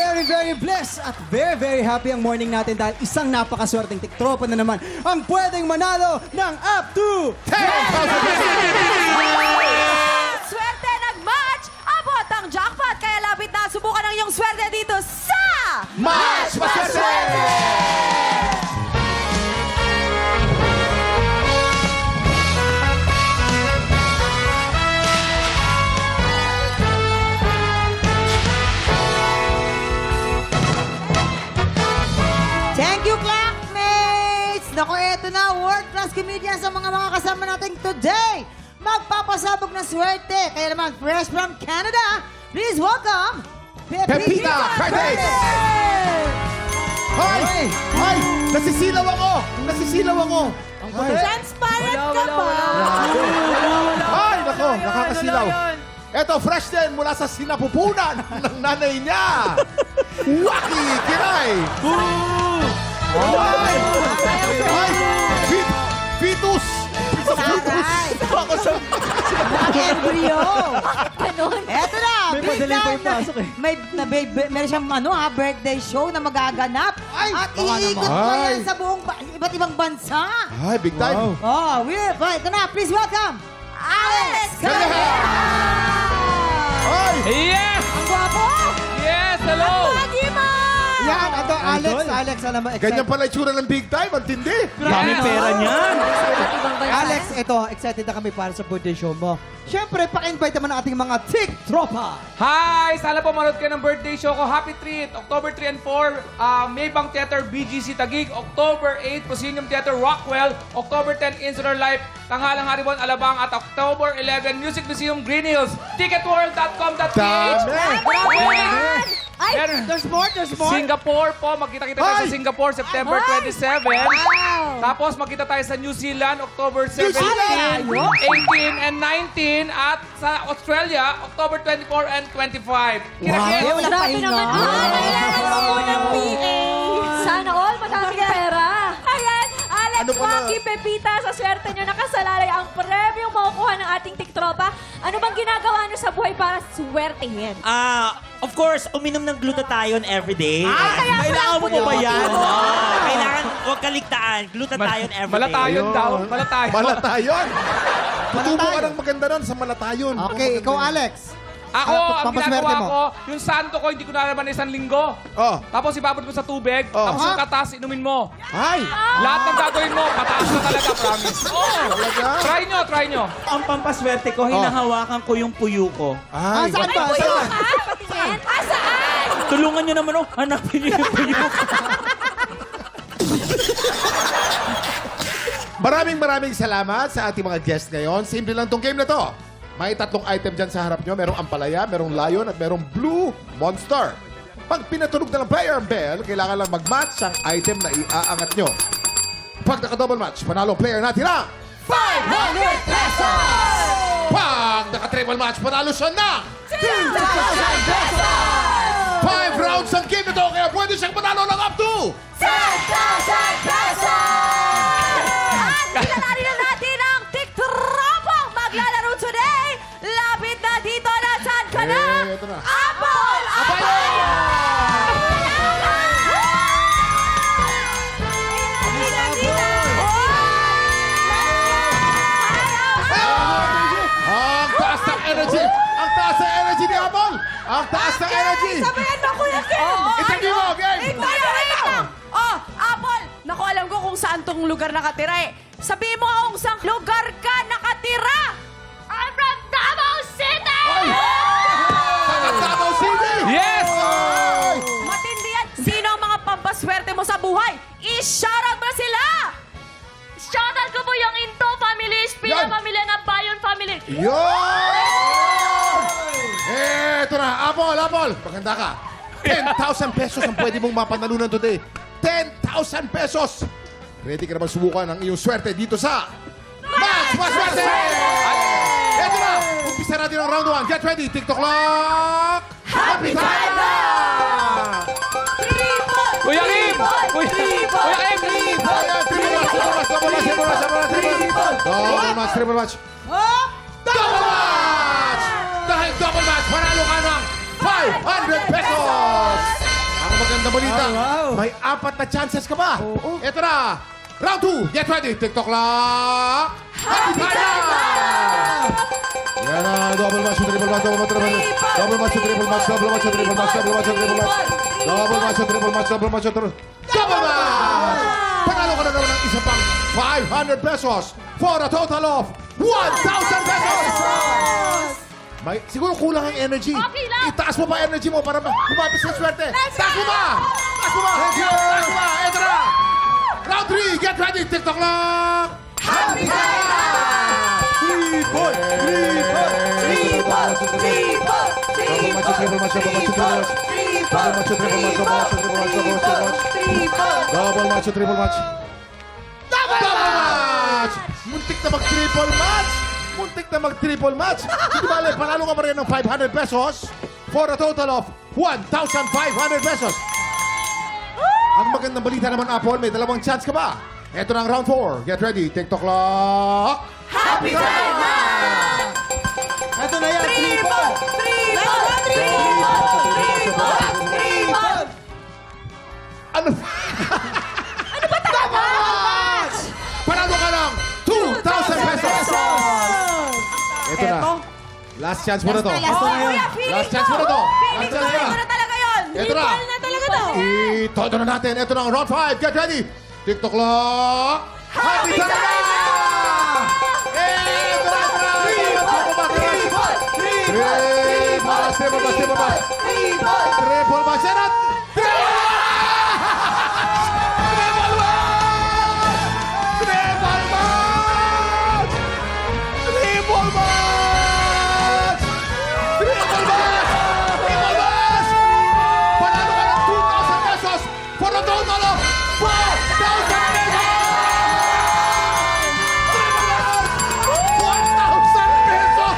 very blessed at very happy ang morning natin dahil isang napakaswerteng tiktropa na naman ang pwedeng manalo ng up to 10,000 Swerte nag-match! Abot ang jackpot! Kaya lapit na subukan ang iyong swerte dito sa... Match Maswerte! Thank you, classmates! Naku, eto na, world-class comedians ang mga kasama natin today. Magpapasabog ng swerte. Kaya naman, fresh from Canada, please welcome, Pepita Curtis! Hoy! Hoy! Nasisilaw ako! Nasisilaw ako! Transparent ka ba? Ay, nako, nakakasilaw. Eto, fresh din mula sa sinapupunan ng nanay niya. Waki Kiray! Ay! Ay! Fetus! Saray! Ako sa... Embryo! Ganon. Eto na, May big padali pa time yung pasok eh. Meron siyang birthday show na magaganap. Ay, At baka iikot naman. pa yan Ay. sa buong iba't ibang bansa. Ay, big time. Oh, ito na, please welcome, Alex Calleja! Ay! Yes! Ang gwapo! Yes! Hello! Lagi mo! Yan, ito Idol. Alex, alam mo, Ganyan pala itsura ng big time. Ang tindi. Daming pera niyan. Ibang bansa. Alex, ito, excited na kami para sa birthday show mo. Siyempre, pa-invite naman ang ating mga tiktropa. Hi! Sana po manood kayo ng birthday show ko. Happy Treat! October 3 and 4, Maybang Theater, BGC Taguig. October 8, Proscenium Theater, Rockwell. October 10, Insular Life, Tanghalang Haribon, Alabang. At October 11, Music Museum, Green Hills. Ticketworld.com.ph. Dami! Ay! Meron- There's more. Singapore po. Magkita-kita tayo Ay! sa Singapore, September 27. Wow! Tapos magkita tayo sa New Zealand, October New 17, Zealand! 18, and 19. At sa Australia, October 24 and 25. Kira-kira. Wow. Wala Grabe pahinga. naman. Kailangan mo po ng PA. Sana all madaming pera. Ayan, Alex, Ano pala? Waki, Pepita, sa swerte nyo nakasalalay ang premyong makukuha ng ating tiktropa. Ano bang ginagawa nyo sa buhay para swertehin? Of course, uminom ng glutathione everyday. kaya Kailangan pala mo ba yan? puno. Kailangan, huwag kaligtaan. Glutathione everyday. Malatayon daw. Malatayon. Malatayon! Tutubo ka ng maganda nun sa malatayon. Okay, ikaw Alex. Ako, ang Pampaswerte ginagawa mo. ko, yung santo ko, hindi ko nalaman na isang linggo. Oh. Tapos ibabot mo sa tubig, Oh. tapos yung katas, inumin mo. Ay! Lahat ng gagawin mo, pataas na talaga, promise. Oh, Talaga? try nyo. Ang pampaswerte ko, hinahawakan ko yung puyo ko. Ay! Saan ba? Puyo Saan? ka? Patingin? Saan? Tulungan nyo naman, hanapin nyo yung puyo ko. Maraming salamat sa ating mga guests ngayon. Simple lang tong game na to. May 3 item dyan sa harap nyo. Merong ampalaya, merong lion, at merong blue monster. Pag pinatunog na ng player ang bell, kailangan lang mag-match ang item na iaangat nyo. Pag naka-double match, panalo ang player natin ang 500 pesos! pag naka-triple match, panalo siya ng 2,000 pesos! 5 rounds ang game na to, kaya pwede siyang panalo ng up to 10,000 pesos! At kilalanin na natin ang tiktropang maglalaro today. Lapit na dito na saan ka na? Ito na. Apple! Ang taas ng energy! Ang taas ng energy ni Apple! Ang taas ng energy! Sabihin mo, Kuya Kim! Interview mo, game! Wait lang! Oh, Apple! Naku, alam ko kung saan tong lugar nakatira eh. Sabihin mo kung saan lugar ka nakatira! I'm from Davao City! Ay! Sa Davao City! Yes! Ay! Matindi yan! Sino ang mga pampaswerte mo sa buhay? I-shoutout mo sila! Shoutout ko po yung Into family, Spina Yan! family, at Bayon family. Yun! Eto na, Apple! Maganda ka. 10,000 pesos ang pwede mong mapanalunan today. 10,000 pesos! Ready ka na ba subukan ang iyong swerte dito sa Match Maswerte! Eto na, umpisa natin ang round 1. Get ready, TikTok clock! Happy time na! Kuya Kim! Kuya Kim! Triple match! Double match! Dahil double match, panalo ka ng 500 pesos! Ang maganda balita, Oh, wow. may 4 na chances ka pa. Ito na, round 2. Get ready, TikTok clock. Happy time na! Yan na, double match, triple match, double match, triple match. Double match, triple match, double match, triple match, double match, triple match. Double match, triple match, double match, triple match. Double match! Panalo ka na naman ng isa pang 500 pesos for a total of 1,000 pesos! May, siguro kulang ang energy. Okay lang. Itaas mo pa energy mo para humapis sa swerte. Taas mo ba? Taas mo ba? Taas mo ba? Ito na! Round 3, get ready, TikTok clock! Happy time! Triple! Triple! Triple! Triple! Triple match, triple match, double match, triple match. Double match, triple match, double match, triple match, double match, triple match. Double match, triple match. Double match! Muntik na mag-triple match! Muntik na mag-triple match! Hindi bale, panalo ka pa rin ng 500 pesos for a total of 1,500 pesos. Ang magandang balita naman, Apple, may dalawang chance ka ba? Ito na ang round 4. Get ready, TikTok clock. Happy time na! Ito na yan, Triple! Triple! Triple! Triple! Triple! Ano? Ano ba talaga? Panalo ka ng 2,000 pesos! Ito na. Last chance mo na to. Last Oh, na yun. kuya, feeling Last chance mo na to. Feeling Last ko, chance mo feeling na. ko na talaga yun. Ito na. Triple na talaga to. Ito na natin. Ito na ang round 5. Get ready. TikTok clock. Happy time na! Ito na, ito na. Triple match, triple match, triple match. Triple match. Yan at triple match! Triple match! Triple match! Triple match! Triple match! Panalo ka ng 2,000 pesos for a total of 4,000 pesos! Triple match! 1,000 pesos!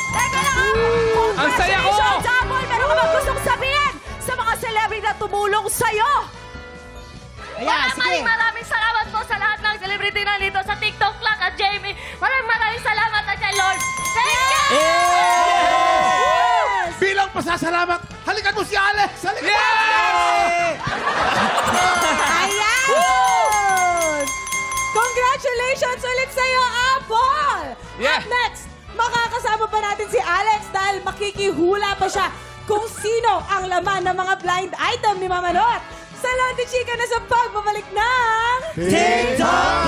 Teka lang, Ang saya ko! Congratulations, Apple! Meron ka bang gustong sabihin sa mga celebrity na tumulong sa'yo? Ayan, sige. Maraming salamat po sa lahat ng celebrity na dito sa TikTok Clock at Jamie. Maraming salamat at kay Lord. Thank you! Bilang pasasalamat, halikan mo si Alex! Halikan mo! Ayan! Congratulations ulit sa'yo, Apple! Yeah. At next, makakasama pa natin si Alex dahil makikihula pa siya kung sino ang laman ng mga blind item ni Mama Not. Salon de Chica na sa pagbabalik ng... TikTok!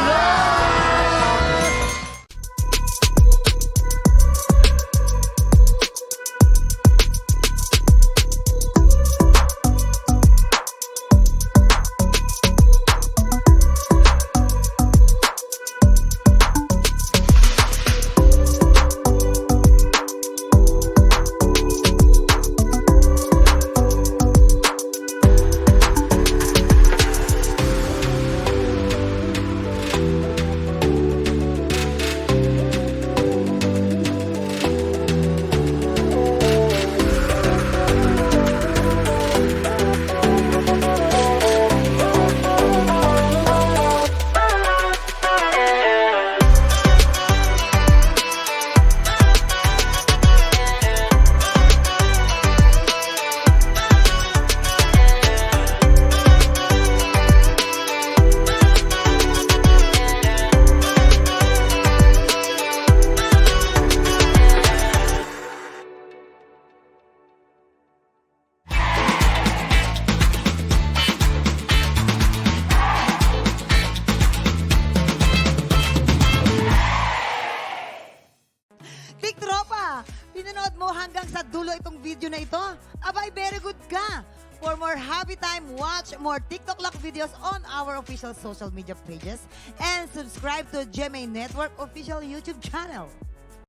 Tiktropa, pinanood mo hanggang sa dulo itong video na ito? Abay, very good ka! For more happy time, watch more TikTok Lock videos on our official social media pages and subscribe to GMA Network official YouTube channel.